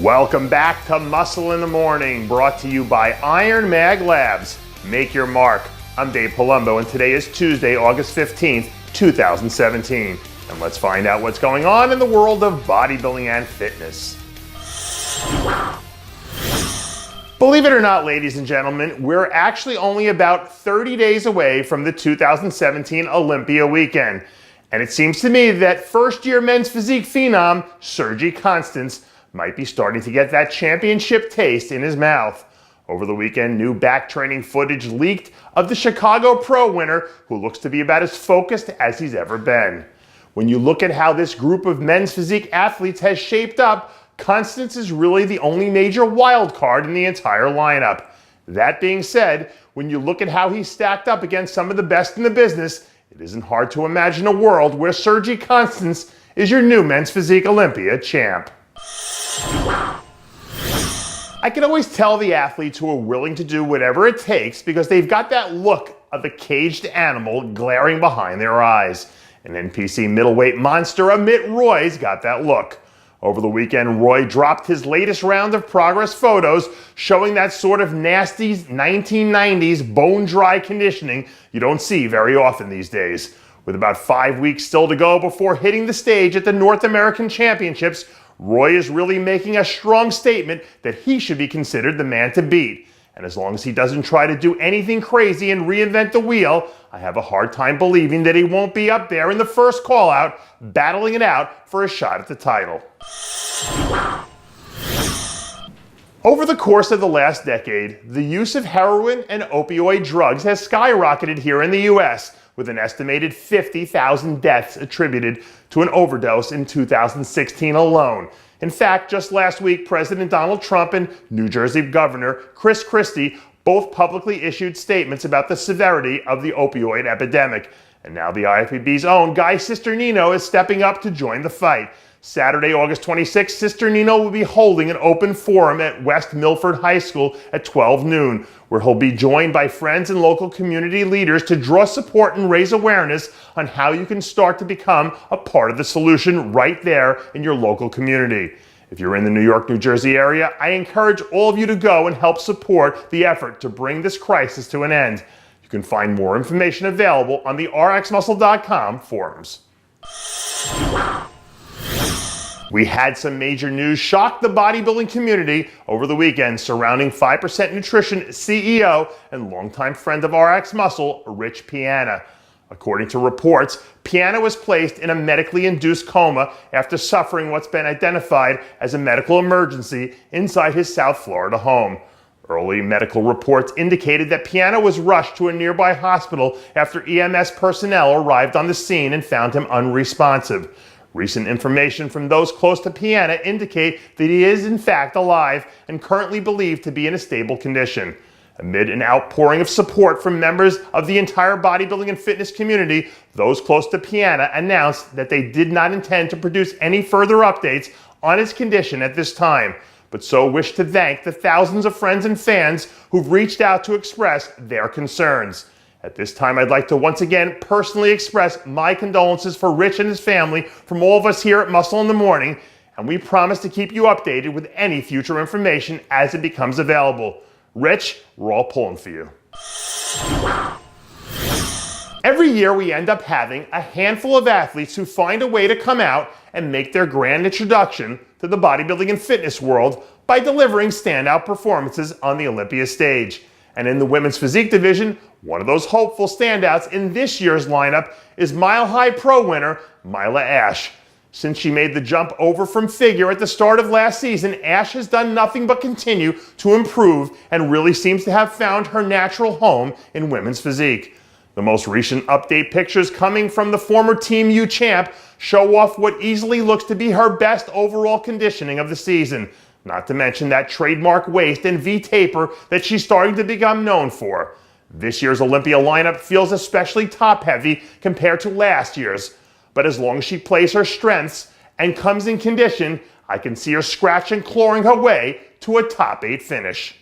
Welcome back to Muscle in the Morning, brought to you by IronMag Labs. Make your mark. I'm Dave Palumbo, and today is Tuesday, August 15th, 2017. And let's find out what's going on in the world of bodybuilding and fitness. Believe it or not, ladies and gentlemen, we're actually only about 30 days away from the 2017 Olympia weekend. And it seems to me that first-year men's physique phenom, Sergi Constance, might be starting to get that championship taste in his mouth. Over the weekend, new back training footage leaked of the Chicago Pro winner, who looks to be about as focused as he's ever been. When you look at how this group of men's physique athletes has shaped up, Constance is really the only major wild card in the entire lineup. That being said, when you look at how he's stacked up against some of the best in the business, it isn't hard to imagine a world where Sergi Constance is your new men's physique Olympia champ. I can always tell the athletes who are willing to do whatever it takes because they've got that look of a caged animal glaring behind their eyes. And NPC middleweight monster Amit Roy's got that look. Over the weekend, Roy dropped his latest round of progress photos showing that sort of nasty 1990s bone-dry conditioning you don't see very often these days. With about 5 weeks still to go before hitting the stage at the North American Championships, Roy is really making a strong statement that he should be considered the man to beat. And as long as he doesn't try to do anything crazy and reinvent the wheel, I have a hard time believing that he won't be up there in the first call-out, battling it out for a shot at the title. Over the course of the last decade, the use of heroin and opioid drugs has skyrocketed here in the US, with an estimated 50,000 deaths attributed to an overdose in 2016 alone. In fact, just last week, President Donald Trump and New Jersey Governor Chris Christie both publicly issued statements about the severity of the opioid epidemic. And now the IFBB's own Guy Cisternino is stepping up to join the fight. Saturday, August 26th, Cisternino will be holding an open forum at West Milford High School at 12 noon, where he'll be joined by friends and local community leaders to draw support and raise awareness on how you can start to become a part of the solution right there in your local community. If you're in the New York, New Jersey area, I encourage all of you to go and help support the effort to bring this crisis to an end. You can find more information available on the rxmuscle.com forums. We had some major news shock the bodybuilding community over the weekend surrounding 5% Nutrition CEO and longtime friend of RX Muscle, Rich Piana. According to reports, Piana was placed in a medically induced coma after suffering what's been identified as a medical emergency inside his South Florida home. Early medical reports indicated that Piana was rushed to a nearby hospital after EMS personnel arrived on the scene and found him unresponsive. Recent information from those close to Piana indicate that he is in fact alive and currently believed to be in a stable condition. Amid an outpouring of support from members of the entire bodybuilding and fitness community, those close to Piana announced that they did not intend to produce any further updates on his condition at this time, but so wish to thank the thousands of friends and fans who've reached out to express their concerns. At this time, I'd like to once again personally express my condolences for Rich and his family from all of us here at Muscle in the Morning, and we promise to keep you updated with any future information as it becomes available. Rich, we're all pulling for you. Every year we end up having a handful of athletes who find a way to come out and make their grand introduction to the bodybuilding and fitness world by delivering standout performances on the Olympia stage. And in the women's physique division, one of those hopeful standouts in this year's lineup is Mile High Pro winner Milah Ashe. Since she made the jump over from figure at the start of last season, Ashe has done nothing but continue to improve and really seems to have found her natural home in women's physique. The most recent update pictures coming from the former Team U champ show off what easily looks to be her best overall conditioning of the season. Not to mention that trademark waist and V-taper that she's starting to become known for. This year's Olympia lineup feels especially top-heavy compared to last year's. But as long as she plays her strengths and comes in condition, I can see her scratch and clawing her way to a top 8 finish.